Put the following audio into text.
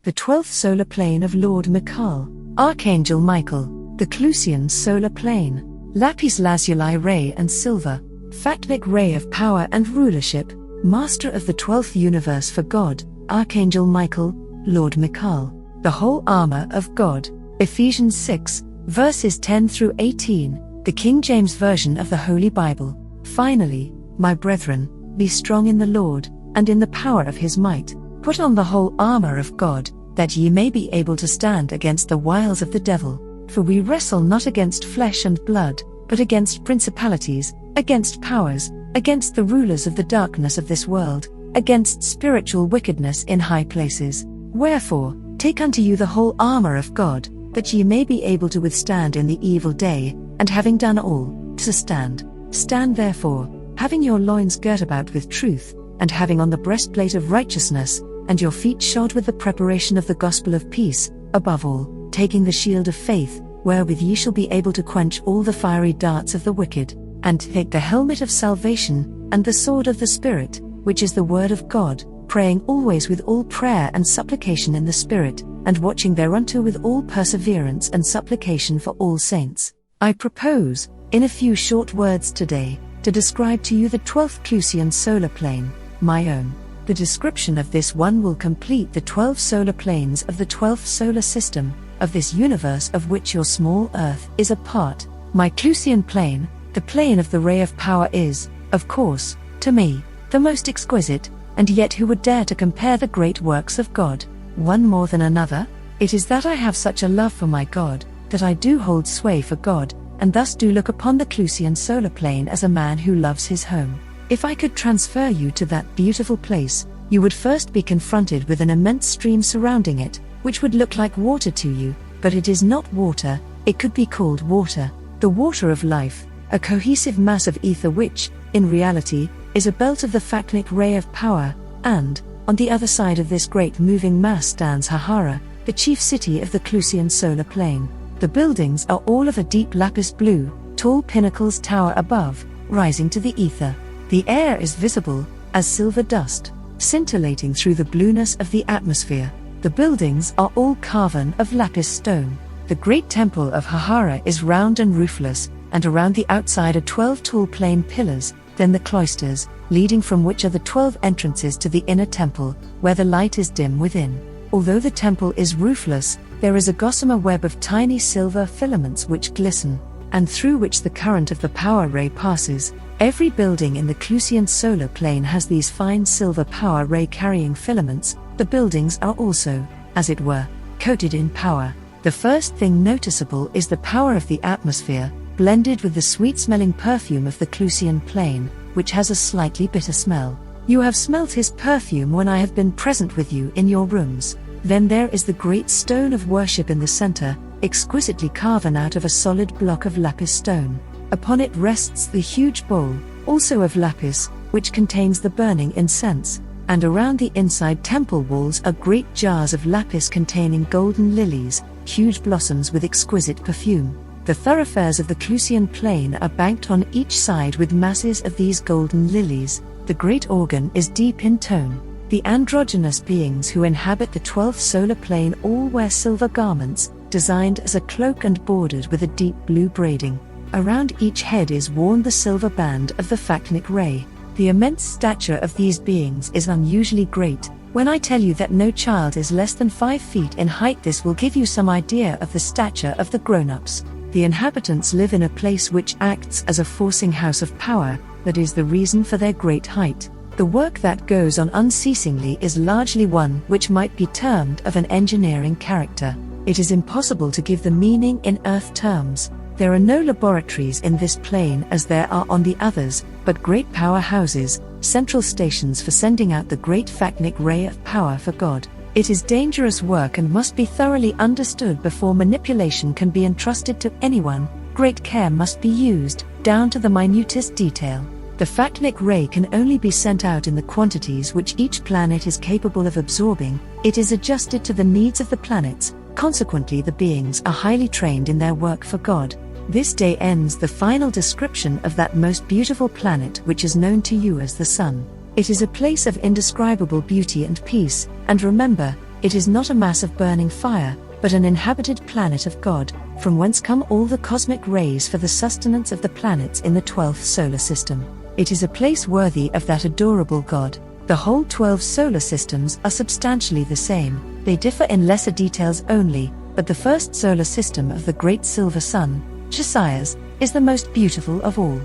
the 12th solar plane of Lord Mikaal, Archangel Michael, the Klusian solar plane, lapis lazuli ray and silver, FACNIC ray of power and rulership, master of the 12th universe for God, Archangel Michael, Lord Mikaal, the whole armor of God. Ephesians 6, verses 10 through 18, the King James Version of the Holy Bible. Finally, my brethren, be strong in the Lord, and in the power of his might. Put on the whole armor of God, that ye may be able to stand against the wiles of the devil. For we wrestle not against flesh and blood, but against principalities, against powers, against the rulers of the darkness of this world, against spiritual wickedness in high places. Wherefore, take unto you the whole armor of God, that ye may be able to withstand in the evil day, and having done all, to stand. Stand therefore, having your loins girt about with truth, and having on the breastplate of righteousness, and your feet shod with the preparation of the gospel of peace, above all, taking the shield of faith, wherewith ye shall be able to quench all the fiery darts of the wicked, and take the helmet of salvation, and the sword of the Spirit, which is the word of God, praying always with all prayer and supplication in the Spirit, and watching thereunto with all perseverance and supplication for all saints. I propose, in a few short words today, to describe to you the 12th Klusian solar plane, my own. The description of this one will complete the 12 solar planes of the 12th solar system, of this universe of which your small Earth is a part. My Klusian plane, the plane of the ray of power, is, of course, to me, the most exquisite, and yet who would dare to compare the great works of God, one more than another? It is that I have such a love for my God, that I do hold sway for God, and thus do look upon the Klusian solar plane as a man who loves his home. If I could transfer you to that beautiful place, you would first be confronted with an immense stream surrounding it, which would look like water to you, but it is not water. It could be called water, the water of life, a cohesive mass of ether which, in reality, is a belt of the FACNIC ray of power, and, on the other side of this great moving mass stands Hahara, the chief city of the Klusian solar plane. The buildings are all of a deep lapis blue, tall pinnacles tower above, rising to the ether. The air is visible as silver dust, scintillating through the blueness of the atmosphere. The buildings are all carven of lapis stone. The great temple of Hahara is round and roofless, and around the outside are 12 tall plain pillars, then the cloisters, leading from which are the 12 entrances to the inner temple, where the light is dim within. Although the temple is roofless, there is a gossamer web of tiny silver filaments which glisten, and through which the current of the power ray passes. Every building in the Klusian solar plane has these fine silver power ray carrying filaments. The buildings are also, as it were, coated in power. The first thing noticeable is the power of the atmosphere, blended with the sweet-smelling perfume of the Klusian plane, which has a slightly bitter smell. You have smelt his perfume when I have been present with you in your rooms. Then there is the great stone of worship in the center, exquisitely carven out of a solid block of lapis stone. Upon it rests the huge bowl, also of lapis, which contains the burning incense, and around the inside temple walls are great jars of lapis containing golden lilies, huge blossoms with exquisite perfume. The thoroughfares of the Klusian plane are banked on each side with masses of these golden lilies. The great organ is deep in tone. The androgynous beings who inhabit the 12th solar plane all wear silver garments, designed as a cloak and bordered with a deep blue braiding. Around each head is worn the silver band of the FACNIC ray. The immense stature of these beings is unusually great. When I tell you that no child is less than 5 feet in height, this will give you some idea of the stature of the grown-ups. The inhabitants live in a place which acts as a forcing house of power. That is the reason for their great height. The work that goes on unceasingly is largely one which might be termed of an engineering character. It is impossible to give the meaning in earth terms. There are no laboratories in this plane as there are on the others, but great powerhouses, central stations for sending out the great FACNIC ray of power for God. It is dangerous work and must be thoroughly understood before manipulation can be entrusted to anyone. Great care must be used, down to the minutest detail. The FACNIC ray can only be sent out in the quantities which each planet is capable of absorbing. It is adjusted to the needs of the planets. Consequently, the beings are highly trained in their work for God. This day ends the final description of that most beautiful planet which is known to you as the Sun. It is a place of indescribable beauty and peace, and remember, It is not a mass of burning fire, but an inhabited planet of God, from whence come all the cosmic rays for the sustenance of the planets in the 12th solar system. It is a place worthy of that adorable God. The whole 12 solar systems are substantially the same, they differ in lesser details only, but the first solar system of the great silver sun, Chasias, is the most beautiful of all.